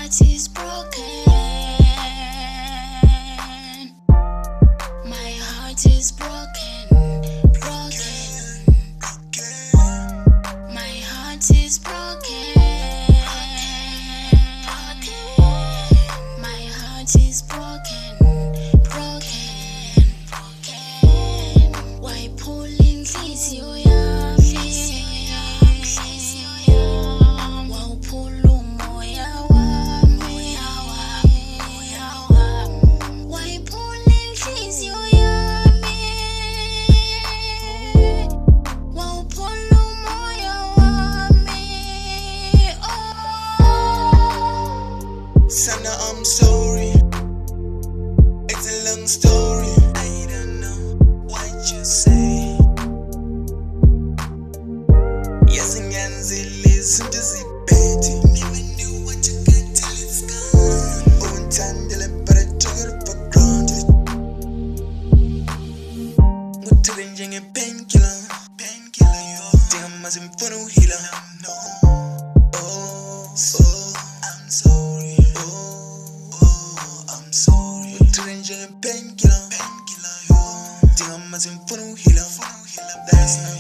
heart is broken. My heart is broken, broken. My heart is broken. My heart is broken, broken. Why pulling inhliziyo yami? Wawuphula umoya wami. Why pulling inhliziyo yami? Wawuphula umoya wami. Sana, I'm sorry. It's a long story. I don't know what you say. Yes, and listen to the baby. Never knew what you got till it's gone. Oh, tandele, but I took it for granted. What to the painkiller, yo. Damn, as in for no healer. No. Oh, I'm sorry. I'm sorry. What to the painkiller, yo. Damn, as in for no healer. That's not